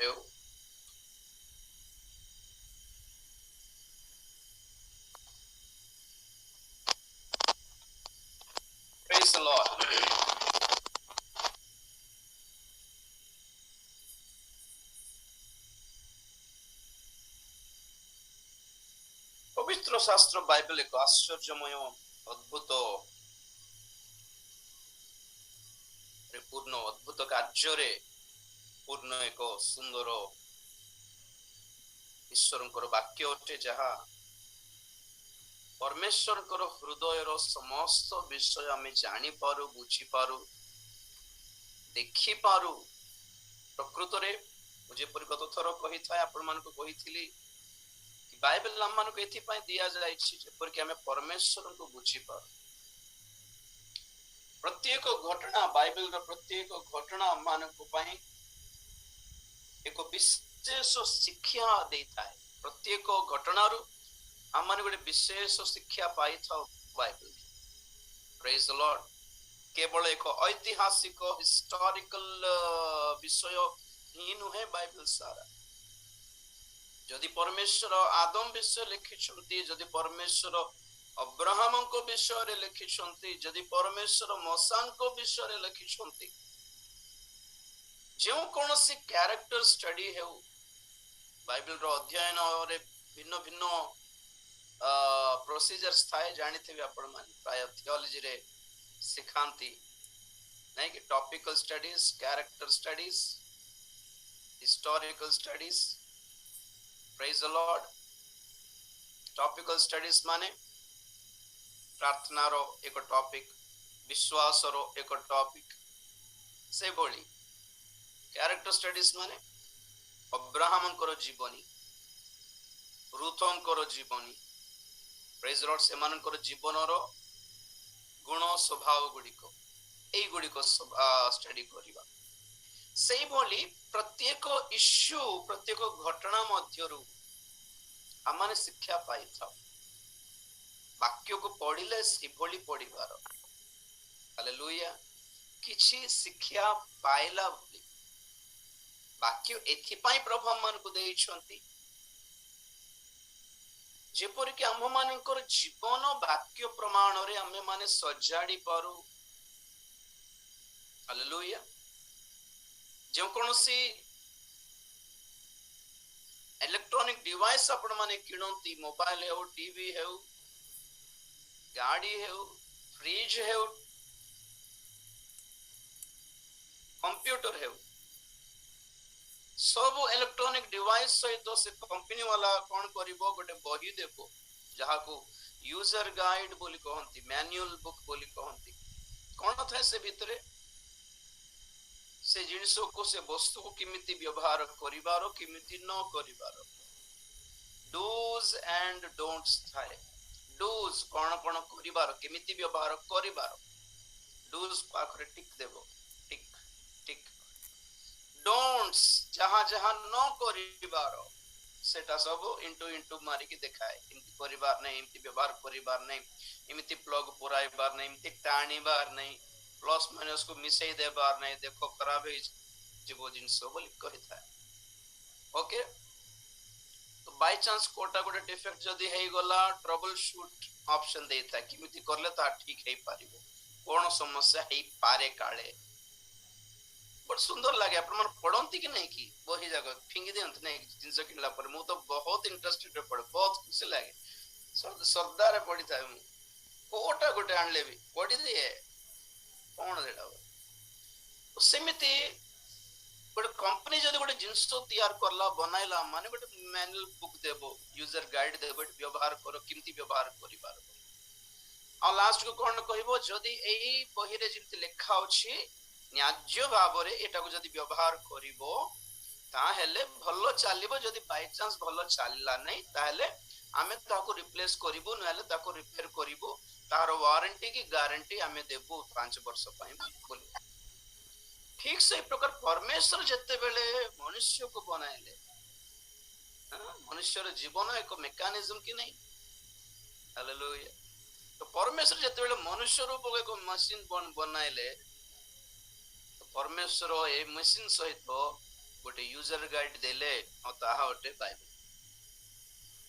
ହେଉ। Praise the Lord. ପବିତ୍ର ଶାସ୍ତ୍ର ବାଇବେଲ ଏକ ଆଶ୍ଚର୍ଯ୍ୟମୟ ଅଦ୍ଭୁତ କାର୍ଯ୍ୟରେ ପୂର୍ଣ୍ଣ ଏକ ସୁନ୍ଦର ଈଶ୍ୱରଙ୍କର ବାକ୍ୟ ଅଟେ, ଯାହା ପରମେଶ୍ୱରଙ୍କର ହୃଦୟର ସମସ୍ତ ବିଷୟ ଆମେ ଜାଣିପାରୁ, ବୁଝିପାରୁ, ଦେଖିପାରୁ। ପ୍ରକୃତରେ ମୁଁ ଯେପରି ଗତ ଥର କହିଥାଏ, ଆପଣମାନଙ୍କୁ କହିଥିଲି କି ବାଇବେଲ ଆମମାନଙ୍କୁ ଏଥିପାଇଁ ଦିଆଯାଇଛି ଯେପରିକି ଆମେ ପରମେଶ୍ୱରଙ୍କୁ ବୁଝିପାରୁ। ପ୍ରତ୍ୟେକ ଘଟଣା, ବାଇବେଲର ପ୍ରତ୍ୟେକ ଘଟଣା ଆମମାନଙ୍କ ପାଇଁ ଏକ ବିଶେଷ ଶିକ୍ଷା ଦେଇଥାଏ। ପ୍ରତ୍ୟେକ ଘଟଣାରୁ ଆମମାନେ ଗୋଟେ ବିଶେଷ ଶିକ୍ଷା ପାଇଥାଉ ବାଇବେଲ। ପ୍ରେଜ୍ ଦ ଲର୍ଡ। କେବଳ ଏକ ଐତିହାସିକ ହିଷ୍ଟୋରିକାଲ ବିଷୟ ହିଁ ନୁହେଁ ବାଇବେଲ ସାରା। ଯଦି ପରମେଶ୍ୱର ଆଦମ ବିଷୟ ଲେଖିଛନ୍ତି, ଯଦି ପରମେଶ୍ୱର ଅବ୍ରାହମଙ୍କ ବିଷୟରେ ଲେଖିଛନ୍ତି, ଯଦି ପରମେଶ୍ୱର ମୋଶାଙ୍କ ବିଷୟରେ ଲେଖିଛନ୍ତି, ଯେଉଁ କୌଣସି କ୍ୟାରେକ୍ଟର ଷ୍ଟଡି ହେଉ, ବାଇବେଲର ଅଧ୍ୟୟନରେ ଭିନ୍ନ ଭିନ୍ନ ପ୍ରୋସିଜର୍ସ ଥାଏ। ଜାଣିଥିବେ ଆପଣମାନେ, ପ୍ରାୟ ଥିଓଲୋଜିରେ ଶିଖାନ୍ତି ନାଇଁ କି, topical studies, character studies, historical studies. ପ୍ରେଜ୍ ଦ ଲର୍ଡ। ଟପିକାଲ ଷ୍ଟଡିଜ ମାନେ ପ୍ରାର୍ଥନାର ଏକ ଟପିକ, ବିଶ୍ୱାସର ଏକ ଟପିକ। ସେଭଳି କ୍ୟାରେକ୍ଟର ଷ୍ଟଡିଜ ମାନେ ଅବ୍ରାହମଙ୍କର ଜୀବନୀ, ରୁଥଙ୍କର ଜୀବନୀ, ପ୍ରେଜ୍ ଦ ଲର୍ଡ, ସେମାନଙ୍କର ଜୀବନର ଗୁଣ ସ୍ୱଭାବ ଗୁଡ଼ିକ, ଏଇଗୁଡ଼ିକ ଷ୍ଟଡି କରିବା। ସେଇଭଳି ପ୍ରତ୍ୟେକ ଇସ୍ୟୁ, ପ୍ରତ୍ୟେକ ଘଟଣା ମଧ୍ୟରୁ ଆମମାନେ ଶିକ୍ଷା ପାଇଥାଉ। ବାକ୍ୟକୁ ପଢିଲେ ସେଭଳି ପଢିବାର, ହାଲେଲୁୟା, କିଛି ଶିକ୍ଷା ପାଇଲା ଭଳି। ବାକ୍ୟ ଏଥିପାଇଁ ପ୍ରଭୁ ଆମମାନଙ୍କୁ ଦେଇଛନ୍ତି ଯେପରିକି ଆମ୍ଭମାନଙ୍କର ଜୀବନ ବାକ୍ୟ ପ୍ରମାଣରେ ଆମେମାନେ ସଜାଡ଼ି ପାରୁ। ହାଲେଲୁୟା। ଯେଉଁ କୌଣସି ଇଲେକ୍ଟ୍ରୋନିକ ଡିଭାଇସ ଆପଣ ମାନେ କିଣନ୍ତି, ମୋବାଇଲ ହେଉ, ଟିଭି ହେଉ, ଗାଡି ହେଉ, ଫ୍ରିଜ ହେଉ, କମ୍ପ୍ୟୁଟର ହେଉ, ସବୁ ଇଲେକ୍ଟ୍ରୋନିକ ଡିଭାଇସ ସହିତ ସେ କମ୍ପାନୀ ବାଲା କଣ କରିବ, ଗୋଟେ ବହି ଦେବ, ଯାହାକୁ ୟୁଜର ଗାଇଡ ବୋଲି କହନ୍ତି, ମ୍ୟାନ୍ୟୁଆଲ ବୁକ୍ ବୋଲି କହନ୍ତି। କଣ ଥାଏ ସେ ଭିତରେ? ସେ ଜିନିଷକୁ, ସେ ବସ୍ତୁକୁ କେମିତି ବ୍ୟବହାର କରିବାର, କେମିତି ନ କରିବାର, ଡୁଜ ଆଣ୍ଡ ଡୋଣ୍ଟସ୍ ଥାଏ। ଡୁଜ କଣ କଣ କରିବାର, କେମିତି ବ୍ୟବହାର କରିବାର, ଡୁଜ ପାଖରେ ଟିକ୍ ଦେବ, ଟିକ୍ ଟିକ୍। ଡୋଣ୍ଟସ୍, ଯାହା ଯାହା ନ କରିବାର, ସେଟା ସବୁ ଇଣ୍ଟୁ ଇଣ୍ଟୁ ମାରିକି ଦେଖାଏ। ଏମିତି କରିବାର ନାହିଁ, ଏମିତି ବ୍ୟବହାର କରିବାର ନାହିଁ, ଏମିତି ପ୍ଲଗ ପୁରାଇବାର ନାହିଁ, ଏମିତି ଟାଣିବାର ନାହିଁ, ପ୍ଲସ୍ ମାଇନସ୍ କୁ ମିଶେଇ ଦେବାର ନାହିଁ, ଦେଖ ଖରାପ ହେଇଯିବ ଜିନିଷ ବୋଲି କହିଥାଏ। ଓକେ, ବାଇ ଚାନ୍ସ କୋଟା ଗୋଟେ ଡିଫେକ୍ଟ ଯଦି ହେଇଗଲା, ଟ୍ରବଲ ସୁଟ ଅପସନ ଦେଇଥାଏ, କେମିତି କଲେ ତାହା ଠିକ ହେଇପାରିବ, କଣ ସମସ୍ୟା ହେଇପାରେ କାଳେ। ବଟ ସୁନ୍ଦର ଲାଗେ। ଆପଣ ମାନେ ପଢନ୍ତି କି ନାଇଁ କି ବହି ଯାକ, ଫିଙ୍ଗି ଦିଅନ୍ତି ନାଇଁ ଜିନିଷ କିଣିଲା ପରେ? ମୁଁ ତ ବହୁତ ଇଣ୍ଟରେଷ୍ଟେଡ ପଢେ, ବହୁତ ଖୁସି ଲାଗେ, ଶ୍ରଦ୍ଧାରେ ପଢିଥାଏ। ମୁଁ କୋଟା ଗୋଟେ ଆଣିଲେ ବି ପଢିଦିଏ, କଣ ସେଟା। ସେମିତି ଗୋଟେ କମ୍ପାନୀ ଯଦି ଗୋଟେ ଜିନିଷ ତିଆରି କରଲା, ବନାଇଲା, ମାନେ ଗୋଟେ ମ୍ୟାନୁଆଲ ବୁକ୍ ଦେବ, ୟୁଜର ଗାଇଡ ଦେବ, ବ୍ୟବହାର କର, କେମିତି ବ୍ୟବହାର କରିବାର। ଆଉ ଲାଷ୍ଟ କୁ କଣ କହିବ, ଯଦି ଏଇ ବହିରେ ଯେମିତି ଲେଖା ଅଛି ନ୍ୟାଯ୍ୟ ଭାବରେ ଏଟାକୁ ଯଦି ବ୍ୟବହାର କରିବ ତାହେଲେ ଭଲ ଚାଲିବ, ଯଦି ବାଇଚାନ୍ସ ଭଲ ଚାଲିଲା ନାହିଁ ତାହେଲେ ଆମେ ତାକୁ ରିପ୍ଲେସ କରିବୁ, ନହେଲେ ତାକୁ ରିପେୟାର କରିବୁ, ତାର ୱାରେଣ୍ଟି କି ଗ୍ୟାରେଣ୍ଟି ଆମେ ଦେବୁ 5 ବର୍ଷ ପାଇଁ ବୋଲି। ଠିକ ସେଇ ପ୍ରକାର ପରମେଶ୍ୱର ଯେତେବେଳେ ମନୁଷ୍ୟକୁ ବନାଇଲେ, ମନୁଷ୍ୟର ଜୀବନ ଏକ ମେକାନିଜମ କି ନାହିଁ, ହାଲେଲୁୟା। ତ ପରମେଶ୍ୱର ଯେତେବେଳେ ମନୁଷ୍ୟ ରୂପ ଏକ ମେସିନ ବନାଇଲେ, ପରମେଶ୍ୱର ଏ ମେସିନ ସହିତ ଗୋଟେ यूजर गाइड देले ताहा ओटे बाइबल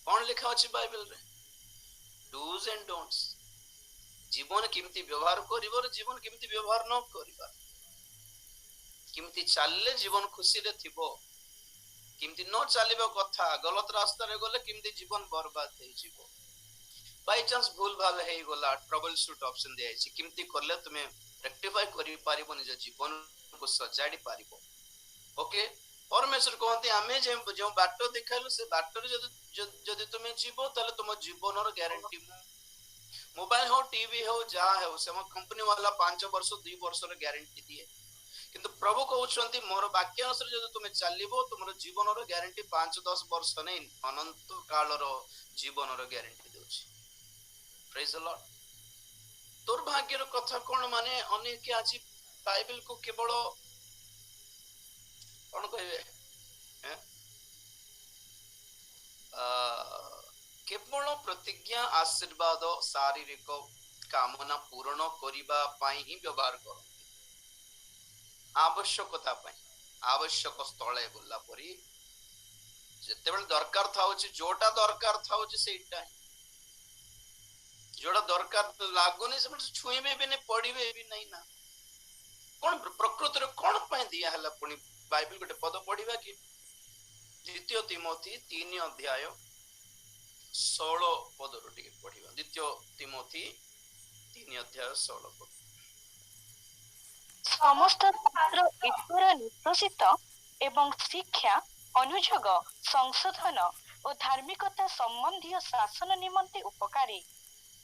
कौन लिखा अछि बाइबल रे डूज एंड डोंट्स जीवन केमती व्यवहार करिवर जीवन केमती व्यवहार न करिवर केमती चलले जीवन खुशी रे थिबो केमती न चलिबो कथा गलत रास्ता रे गले केमती जीवन बर्बाद हे जीवो बाय चांस भूल भाल हे गला ट्रबल शूट ऑप्शन दिया छै केमती करले तुमे रेक्टिफाई करि पारिबो निज जीवन को सजाडी पारिबो ओके परमेश्वर कहते आमे जो बाट देखालु से बाटर जदि तुमे जीवो ताले तुम जीवनर ग्यारंटी मोबाइल हो टीवी हो जहा हो से कंपनी वाला 5 वर्ष 2 वर्ष र ग्यारंटी दिए किंतु प्रभु कहउछंती मोर वाक्य अनुसार जदि तुमे चलिबो तुमर जीवनर ग्यारंटी 5-10 वर्ष नै अनंत कालर जीवनर ग्यारंटी देउछि प्रेज द लॉर्ड दुर्भाग्यर कथा कोन माने अनेक आज बाइबल को केवल कौन कहे केवल प्रतिज्ञा आशीर्वाद शारीरिक कामना पूर्ण करिबा पाई ही व्यवहार कर आवश्यकता पाई आवश्यक स्थले बोला परी जेतेबेल दरकार थाउची जोटा दरकार थाउची सेटा जोड़ा दरकार लागुनी से छुईबे भी नहीं पढ़िबे भी नहीं ना कौन प्रकृति रे कौन पाई दिया हला पुनी बाइबल गोटे पद पढ़िबा कि द्वितीय तिमोथी 3 अध्याय 16 पद रो पढ़िबा द्वितीय तिमोथी 3 अध्याय 16 पद समस्त शास्त्र ईश्वर निर्देशित एवं शिक्षा अनुयोग संशोधन और धार्मिकता संबंधी शासन निमंते उपकारी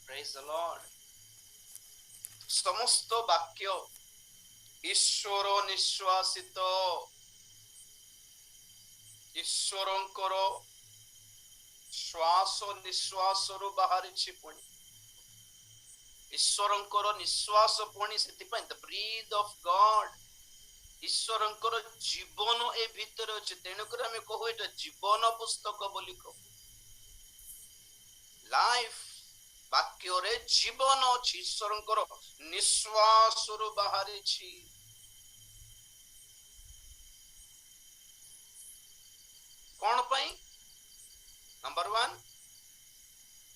प्रेज द लॉर्ड समस्त वाक्य ईश्वर निश्वासित ईश्वरंकर श्वास निश्वास रु बाहरी छिपुणी ईश्वरंकर निश्वास पुणी से द ब्रीथ ऑफ गॉड ईश्वरंकर जीवन ए भीतर अछि तेणुकर हमें कहू एटा जीवन पुस्तक बोली कहू लाइफ वाक्य रे जीवन अछि ईश्वरंकर निश्वास रु बाहरी छी कौन पाई नंबर 1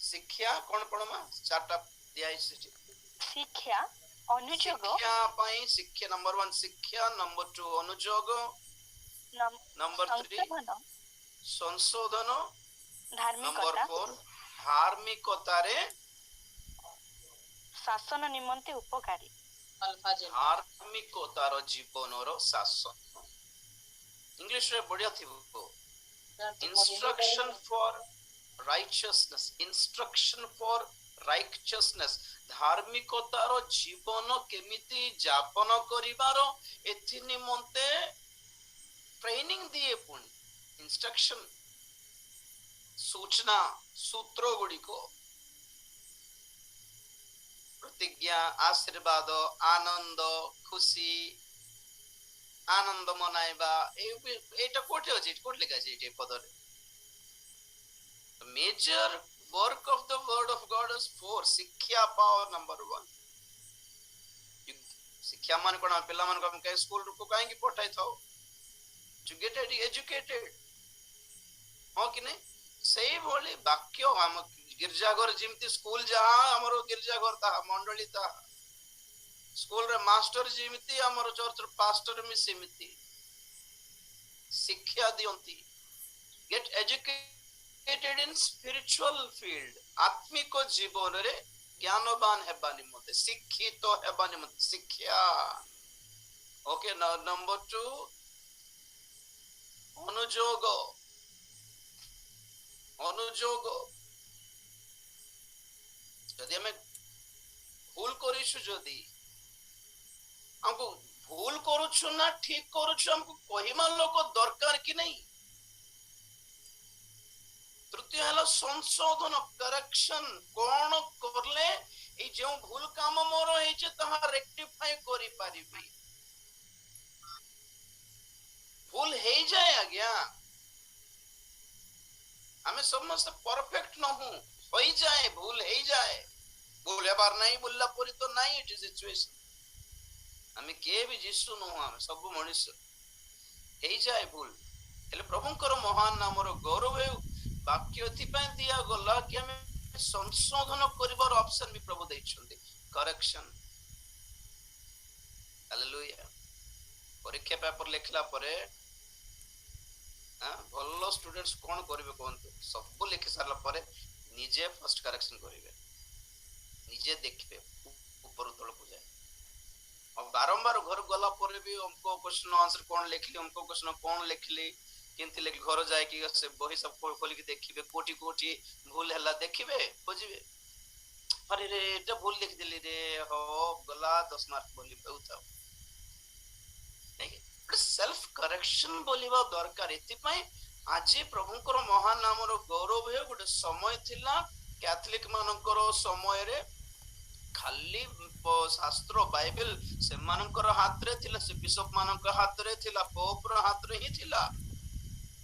शिक्षा कौन पढ़मा चारटा दिया शिक्षा अनुयोग शिक्षा पाई शिक्षा नंबर 1 शिक्षा नंबर 2 अनुयोग नंबर 3 संशोधन नंबर 4 धार्मिकता रे शासन निमंते उपकारी धार्मिकता रो जीवन रो शासन इंग्लिश रे बढ़िया थिबो instruction for righteousness instruction for righteousness धार्मिकतार जीवन केमिति जापन करिवार एथि निमंते ट्रेनिंग दिए पुणी इंस्ट्रक्शन सूचना सूत्र गुडी को प्रतिज्ञा आशीर्वाद आनंद खुशी आनंद मनाइबा एटा कोठे अछि कोठ लिखा छै एटे पदर major work of the word of God is 4 शिक्षा पावर नंबर 1 शिक्षा मान कोन पिला मान को हम के स्कूल को काहे की पठाई थाओ टू गेट एजुकेटेड हो कि नहीं सही बोली वाक्य हम गिरजाघर जिमती स्कूल जहां हमरो गिरजाघर ता मंडली ता स्कूल रे मास्टर जिमिति हमर चर्च रे पास्टर में सिमिति शिक्षा दियंती get educated in spiritual field आत्मिक जीवन रे ज्ञानवान हेबा निमते शिक्षित हेबा निमते शिक्षा ओके नंबर 2 अनुयोग अनुयोग जदि हमें भूल करिछु जदि हमको भूल करूछु ना ठीक करूछु हमको कहिमा लोक दरकार कि नहीं तृतीय हला संशोधन करेक्शन कोन करले ए जो भूल काम मोर हेचे तहा रेक्टिफाई करि पारिबी भूल हे जाए आज्ञा हमें समस्त परफेक्ट न हो होई जाए भूल हे जाए भूल बार नहीं बोलला परी तो नहीं इट सिचुएशन हमें के भी जिसु न हम सब मनुष्य हे जाए भूल ହେଲେ ପ୍ରଭୁଙ୍କର ମହାନ ନାମର ଗୌରବ ହେଉ। ବାକ୍ୟ ଏଥିପାଇଁ ଦିଆଗଲା କି ଆମେ ସଂଶୋଧନ କରିବାର ଅପସନ ବି ପ୍ରଭୁ ଦେଇଛନ୍ତି, କରେକ୍ସନ। ହାଲେଲୁୟା। ପରୀକ୍ଷା ପେପର ଲେଖିଲା ପରେ ଭଲ ଷ୍ଟୁଡେଣ୍ଟସ୍ କଣ କରିବେ କୁହନ୍ତୁ? ସବୁ ଲେଖି ସାରିଲା ପରେ ନିଜେ ଫାର୍ଷ୍ଟ କରେକ୍ସନ କରିବେ, ନିଜେ ଦେଖିବେ ଉପରୁ ତଳକୁ ଯାଏ। ଆଉ ବାରମ୍ବାର ଘରକୁ ଗଲା ପରେ ବି ଅମୁକ କ୍ୱେଶ୍ଚନ ଆନ୍ସର କଣ ଲେଖିଲି, ଅମୁକ କ୍ୱେଶ୍ଚନ କଣ ଲେଖିଲି, କେମିତି ଲେଖିଲି, ଘର ଯାଇକି ସେ ବହି ସବୁ ଖୋଲିକି ଦେଖିବେ, କୋଉଠି କୋଉଠି ଭୁଲ ହେଲା ଦେଖିବେ, ବୁଝିବେ। ଆରେ ରେ ଏଟା ଭୁଲ ଲେଖିଦେଲି ରେ, ହୋ ଗଲା 10 ମାର୍କ ବୋଲି କହୁଥାଉ। ସେଲ୍ଫ କରେକ୍ସନ ବୋଲିବା ଦରକାର। ଏଥିପାଇଁ ଆଜି ପ୍ରଭୁଙ୍କର ମହାନ ନାମର ଗୌରବ ହେଉ। ଗୋଟେ ସମୟ ଥିଲା କ୍ୟାଥଲିକ ମାନଙ୍କର ସମୟରେ ଖାଲି ଶାସ୍ତ୍ର ବାଇବେଲ ସେମାନଙ୍କର ହାତରେ ଥିଲା, ସେ ବିଶପ ମାନଙ୍କ ହାତରେ ଥିଲା, ପୋପର ହାତରେ ହିଁ ଥିଲା।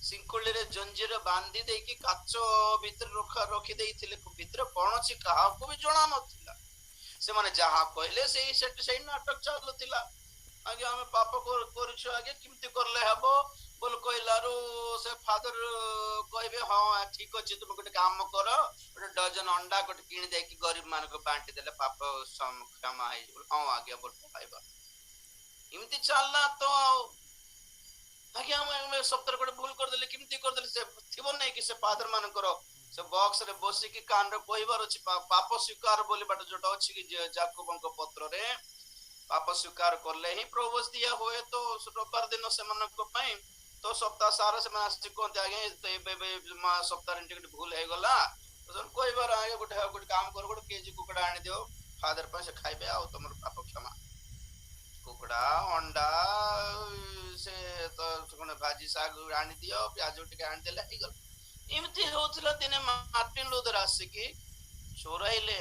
ଶିଙ୍କୁଳିରେ ଜଞ୍ଜିରେ ବାନ୍ଧି ଦେଇକି କାଚ ଭିତରେ ରଖି ଦେଇଥିଲେ, ଭିତରେ କଣ ଅଛି କାହାକୁ ବି ଜଣା ନଥିଲା। ସେମାନେ ଯାହା କହିଲେ ସେଇ ନାଟକ ଚାଲୁଥିଲା। ଆଜ୍ଞା ଆମେ ପାପ କରୁଛୁ, ଆଜ୍ଞା କେମିତି କରଲେ ହେବ ବୋଲି କହିଲାରୁ ସେ ଫାଦର କହିବେ ହଁ ଠିକ ଅଛି, ତୁମେ ଗୋଟେ କାମ କର, ଗୋଟେ ଡଜନ ଅଣ୍ଡା ଗୋଟେ କିଣି ଦେଇକି ଗରିବ ମାନଙ୍କୁ ବାଣ୍ଟି ଦେଲେ ପାପ କ୍ଷମା ହେଇଯିବ। ହଁ ଆଜ୍ଞା ବୋଲ ପାଇବା। ଏମିତି ଚାଲିଲା ତ ଆଜ୍ଞା ଆମେ ସପ୍ତାହରେ ଗୋଟେ ଭୁଲ କରିଦେଲେ, କେମିତି କରିଦେଲେ, ସେ ଥିବ ନାଇଁ କି ସେ ଫାଦର ମାନଙ୍କର ସେ ବକ୍ସ ରେ ବସିକି କାନରେ କହିବାର ଅଛି ପାପ ସ୍ୱୀକାର ବୋଲି ବାଟ ଯୋଉଟା ଅଛି କି ଯାକୋବଙ୍କ ପତ୍ରରେ, ପାପ ସ୍ୱୀକାର କଲେ ହିଁ ପ୍ରବେଶ ଦିଆ ହୁଏ। ତ ରବିବାର ଦିନ ସେମାନଙ୍କ ପାଇଁ ତ ସପ୍ତାହ ସାରା ସେମାନେ ଆସିକି କୁହନ୍ତି ଆଜ୍ଞା ଏବେ ସପ୍ତାହରେ ଟିକେ ଭୁଲ ହେଇଗଲା, କହିବାର ଆଜ୍ଞା ଗୋଟେ କାମ କର, ଗୋଟେ କେଜି କୁକୁଡ଼ା ଆଣିଦିଅ ଫାଦର ପାଇଁ, ସେ ଖାଇବେ ଆଉ ତମର ପାପ କ୍ଷମା। କୁକୁଡ଼ା ଅଣ୍ଡା ସେ ତ ଭାଜି ଶାଗ ଆଣିଦିଅ, ପିଆଜ ଟିକେ ଆଣିଦେଲେ ହେଇଗଲା। ଏମିତି ହଉଥିଲା। ଦିନେ ମାର୍ଟିନ ଲୁଥର ଆସିକି ଚୋରାଇଲେ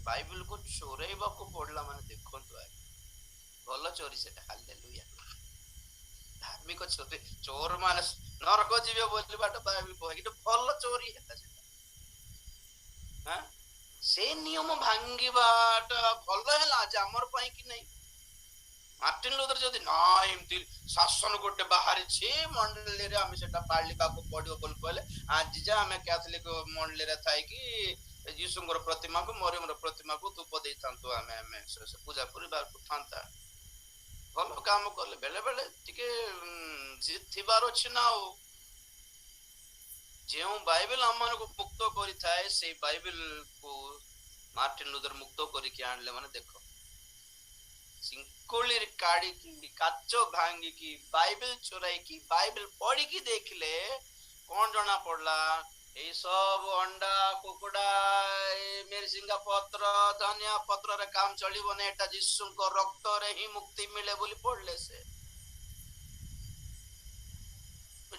ବାଇବେଲକୁ, ଚୋରାଇବାକୁ ପଡିଲା। ମାନେ ଦେଖନ୍ତୁ ଆଜ୍ଞା ଭଲ ଚୋରି ସେଟା। ହାଲେଲୁୟା। ଧାର୍ମିକ ଚୋରି, ଚୋର ମାନେ ନରକ ଯିବେ ବୋଲି ବାଟ ବାଇବେଲ କହେ, କିନ୍ତୁ ଭଲ ଚୋରି ହେଲା ସେଟା। ସେ ନିୟମ ଭାଙ୍ଗିବାଟା ଭଲ ହେଲା ଆଜି ଆମର ପାଇଁ କି ନାହିଁ। ମାର୍ଟିନ ଲୁଥର ଯଦି ନା ଏମିତି ଶାସନ ଗୋଟେ ବାହାରିଛି ମଣ୍ଡଳୀରେ ଆମେ ସେଟା ପାଳିବାକୁ ପଡିବ ବୋଲି କହିଲେ, ଆଜି ଯା ଆମେ କ୍ୟାଥଲିକ ମଣ୍ଡଳୀରେ ଥାଇକି ଯୀଶୁଙ୍କର ପ୍ରତିମାକୁ, ମରିୟମର ପ୍ରତିମାକୁ ଧୂପ ଦେଇଥାନ୍ତୁ, ଆମେ ପୂଜା କରିବାକୁ ଥାନ୍ତା। ଭଲ କାମ କଲେ ବେଳେ ବେଳେ ଟିକେ ଥିବାର ଅଛି ନା। ଆଉ ଯେଉଁ ବାଇବେଲ ଆମମାନଙ୍କୁ ମୁକ୍ତ କରିଥାଏ, ସେଇ ବାଇବେଲ କୁ ମାର୍ଟିନ ଲୁଥର ମୁକ୍ତ କରିକି ଆଣିଲେ। ମାନେ ଦେଖ, ଶିଙ୍କୁଳିରେ କାଢିକି କାଚ ଭାଙ୍ଗିକି ବାଇବେଲ ଚୋରାଇକି ବାଇବେଲ ପଢିକି ଦେଖିଲେ କଣ ଜଣା ପଡିଲା? ଏଇ ସବୁ ଅଣ୍ଡା କୁକୁଡା ମିରସିଙ୍ଗା ପତ୍ର ଧନିଆ ପତ୍ରରେ କାମ ଚଳିବନି, ଏଟା ଯୀଶୁଙ୍କ ରକ୍ତରେ ହିଁ ମୁକ୍ତି ମିଳେ ବୋଲି ପଢିଲେ। ସେ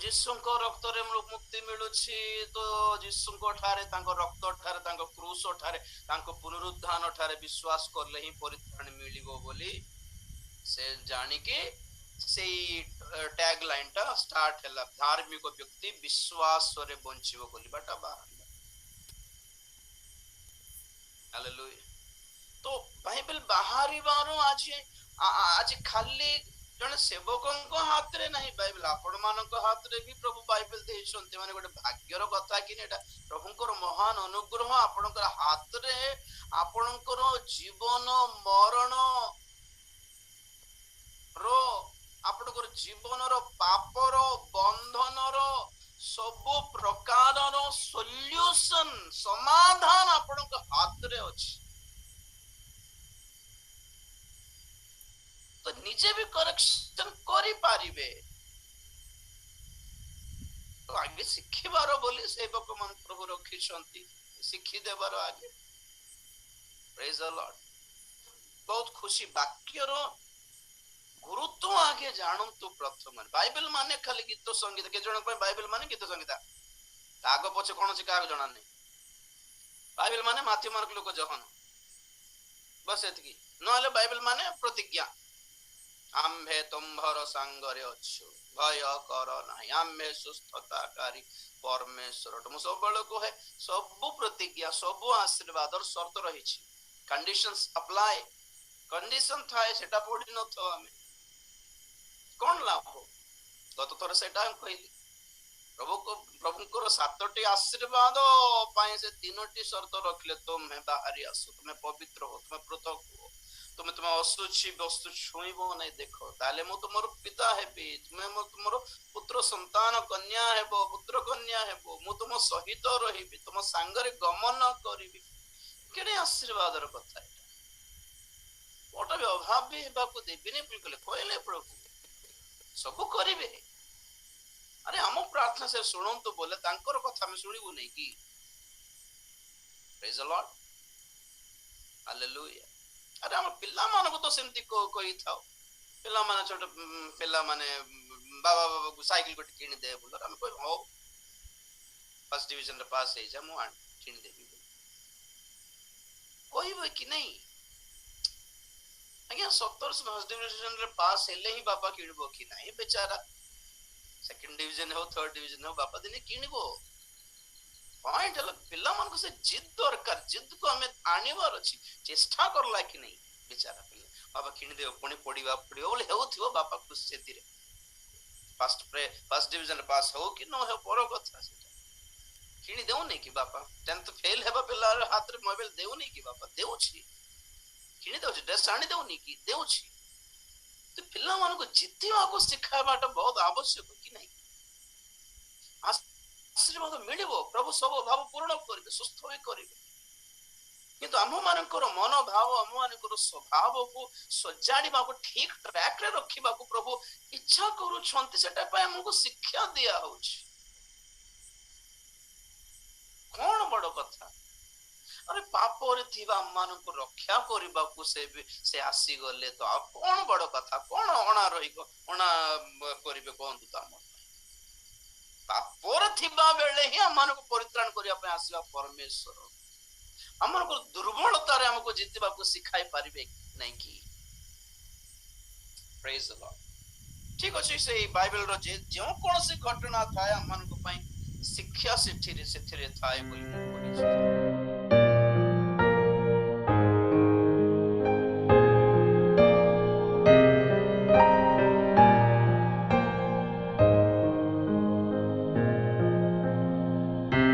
ଯୀଶୁଙ୍କ ରକ୍ତରେ ମୁକ୍ତି ମିଳୁଛି, ତ ଯୀଶୁଙ୍କ ଠାରେ, ତାଙ୍କ ରକ୍ତ ଠାରେ, ତାଙ୍କ କ୍ରୁଶ ଠାରେ, ତାଙ୍କ ପୁନରୁଦ୍ଧାନ ଠାରେ ବିଶ୍ୱାସ କଲେ ହିଁ ପରିତ୍ରାଣ ମିଳିବ ବୋଲି ସେ ଜାଣିକି ସେଇ ଟ୍ୟାଗ ଲାଇନ ଟା ଷ୍ଟାର୍ଟ ହେଲା, ଧାର୍ମିକ ବ୍ୟକ୍ତି ବିଶ୍ୱାସରେ ବଞ୍ଚିବ ବୋଲିବାଟା ବାହାରିଲା। ହାଲେଲୁୟା। ତ ବାଇବେଲ ବାହାରିବାରୁ ଆଜି ଖାଲି ଜଣେ ସେବକଙ୍କ ହାତରେ ନାହିଁ ବାଇବେଲ, ଆପଣ ମାନଙ୍କ ହାତରେ ବି ପ୍ରଭୁ ବାଇବେଲ ଦେଇଛନ୍ତି। ମାନେ ଗୋଟେ ଭାଗ୍ୟର କଥା କି ଏଟା ପ୍ରଭୁଙ୍କର ମହାନ ଅନୁଗ୍ରହ। ଆପଣଙ୍କର ହାତରେ ଆପଣଙ୍କର ଜୀବନ ମରଣ ର, ଆପଣଙ୍କର ଜୀବନର ପାପର ବନ୍ଧନର ସବୁ ପ୍ରକାରର ସଲ୍ୟୁସନ, ସମାଧାନ ଆପଣଙ୍କ ହାତରେ ଅଛି। ତ ନିଜେ ବି କରେକ୍ସନ କରିପାରିବେ। ଆଗେ ଶିଖିବାର ବୋଲି ସେବକ ମାନ ପ୍ରଭୁ ରଖିଛନ୍ତି, ଶିଖିଦେବାର ଆଗେ। ପ୍ରେଜ ଦ ଲର୍ଡ। ବହୁତ ଖୁସି। ବାକ୍ୟର ଗୁରୁତ୍ୱ ଆଗେ ଜାଣନ୍ତୁ। ପ୍ରଥମେ ବାଇବେଲ ମାନେ ଖାଲି ଗୀତ ସଙ୍ଗୀତ, କେତେ ଜଣଙ୍କ ପାଇଁ ବାଇବେଲ ମାନେ ଗୀତ ସଙ୍ଗୀତ, ଆଗ ପଛେ କୌଣସି କାହାକୁ ଜଣା ନାହିଁ। ବାଇବେଲ ମାନେ ମାଥ୍ୟୁ ମାର୍କ ଲୁକ ଯୋହନ, ବସ୍ ଏତିକି। ନହେଲେ ବାଇବେଲ ମାନେ ପ୍ରତିଜ୍ଞା, ଆମ୍ଭେ ତୁମ୍ଭର ସାଙ୍ଗରେ ଅଛୁ, ଭୟ କର ନାହିଁ, ଆମ୍ଭେ ସୁସ୍ଥତାକାରୀ ପରମେଶ୍ୱର। ମୁଁ ସବୁବେଳେ କୁହେ, ସବୁ ପ୍ରତିଜ୍ଞା, ସବୁ ଆଶୀର୍ବାଦର ସର୍ତ୍ତ ରହିଛି, କଣ୍ଡିସନ୍ସ ଆପ୍ଲାଏ। କଣ୍ଡିସନ ଥାଏ, ସେଟା ପଢି ନଥାଉ ଆମେ, କଣ ଲାଭ? ଗତ ଥର ସେଟା କହିଲି, ପ୍ରଭୁଙ୍କର 7ଟି ଆଶୀର୍ବାଦ ପାଇଁ ସେ 3ଟି ସର୍ତ୍ତ ରଖିଲେ। ତୁମେ ବାହାରି ଆସ, ତୁମେ ପବିତ୍ର ହୋ, ତୁମେ ପୃଥକ ହୁଅ, ତୁମେ ଅଶୁଚି ବସ୍ତୁ ଛୁଇଁବ ନାହିଁ। ଦେଖ ତାହେଲେ ମୁଁ ତୁମର ପିତା ହେବି, ତୁମେ ତୁମର ପୁତ୍ର ସନ୍ତାନ କନ୍ୟା ହେବ, ପୁତ୍ର କନ୍ୟା ହେବ, ମୁଁ ତୁମ ସହିତ ରହିବି, ତୁମ ସାଙ୍ଗରେ ଗମନ କରିବି। କେଡ଼େ ଆଶୀର୍ବାଦର କଥା ଏଇଟା। ଗୋଟେ ବି ଅଭାବ ବି ହେବାକୁ ଦେବିନି କହିଲେ ପ୍ରଭୁ ସବୁ କରିବେ। ଆରେ ଆମ ପ୍ରାର୍ଥନା ସେ ଶୁଣନ୍ତୁ ବୋଲେ ତାଙ୍କର କଥା ଆମେ ଶୁଣିବୁ ନାଇଁ କି? ପ୍ରେଜ୍ ଦ ଲର୍ଡ, ହାଲେଲୁୟା। ଆରେ ଆମ ପିଲାମାନଙ୍କୁ ତ ସେମିତି କହିଥାଉ। ପିଲାମାନେ ଛୋଟ ପିଲାମାନେ ବାବାକୁ ସାଇକେଲ ଗୋଟେ କିଣିଦେବେ ବୋଲେ ଆମେ କହିବୁ ହଉ ଫାର୍ଷ୍ଟ ଡିଭିଜନରେ ପାସ୍ ହେଇଯା, ମୁଁ କିଣିଦେବି କହିବେ କି ନାଇଁ? ଆଜ୍ଞା 17 ଫାର୍ଷ୍ଟ ଡିଭିଜନରେ ପାସ୍ ହେଲେ ହିଁ ବାପା କିଣିବ କି ନାହିଁ? ବେଚାରା ସେକେଣ୍ଡ ଡିଭିଜନ ହଉ ଥର୍ଡ ଡିଭିଜନ ହଉ ବାପା ଦିନେ କିଣିବ। ପଏଣ୍ଟ ହେଲା ପିଲାମାନଙ୍କୁ ସେ ଜିଦ୍ ଦରକାର, ଜିଦକୁ ଆମେ ଆଣିବାର ଅଛି। ଚେଷ୍ଟା କରଲା କି ନାଇଁ ବେଚାରା ପିଲା, ବାପା କିଣିଦେବ ପୁଣି ପଢିବା ପଡିବ ବୋଲି ହେଉଥିବ, ବାପା ଖୁସି ସେଥିରେ। ଫାର୍ଷ୍ଟ ଡିଭିଜନ ପାସ୍ ହଉ କି ନ ହଉ ପର କଥା, ସେଟା କିଣି ଦେଉନି କି ବାପା? 10th ଫେଲ ହେବା ପିଲା ହାତରେ ମୋବାଇଲ ଦେଉନି କି ବାପା? ଦେଉଛି, କିଣି ଦଉଛି, ଡ୍ରେସ୍ ଆଣି ଦେଉନି କି? ଦେଉଛି। ପିଲାମାନଙ୍କୁ ଜିତିବାକୁ ଶିଖାଇବାଟା ବହୁତ ଆବଶ୍ୟକ କି ନାହିଁ? ଆଶୀର୍ବାଦ ମିଳିବ, ପ୍ରଭୁ ସବୁ ଭାବ ପୂରଣ କରିବେ, ସୁସ୍ଥ ବି କରିବେ। କିନ୍ତୁ ଆମ ମାନଙ୍କର ମନୋଭାବ, ଆମ ମାନଙ୍କର ସ୍ୱଭାବକୁ ସଜାଡ଼ିବାକୁ, ଠିକ ଟ୍ରାକରେ ରଖିବାକୁ ପ୍ରଭୁ ଇଚ୍ଛା କରୁଛନ୍ତି। ସେଟା ପାଇଁ ଆମକୁ ଶିକ୍ଷା ଦିଆ ହଉଛି। କଣ ବଡ କଥା? ଆରେ ପାପରେ ଥିବା ଆମମାନଙ୍କୁ ରକ୍ଷା କରିବାକୁ ସେ ଆସିଗଲେ ତ ଆଉ କଣ ବଡ କଥା? କଣ ଅଣା କରିବେ କୁହନ୍ତୁ ତ? ଆମ ପାପରେ ଥିବା ବେଳେ ହିଁ ଆମମାନଙ୍କୁ ପରିତ୍ରାଣ କରିବା ପାଇଁ ଆସିବା ପରମେଶ୍ୱର ଆମମାନଙ୍କୁ ଦୁର୍ବଳତାରେ ଆମକୁ ଜିତିବାକୁ ଶିଖାଇ ପାରିବେ ନାଇଁ କି? ପ୍ରେଜ୍ ଦ ଲର୍ଡ। ଠିକ ଅଛି, ସେଇ ବାଇବେଲର ଯେଉଁ କୌଣସି ଘଟଣା ଥାଏ ଆମମାନଙ୍କ ପାଇଁ ଶିକ୍ଷା ସେଥିରେ ଥାଏ ବୋଲି ମୁଁ କହିଛି।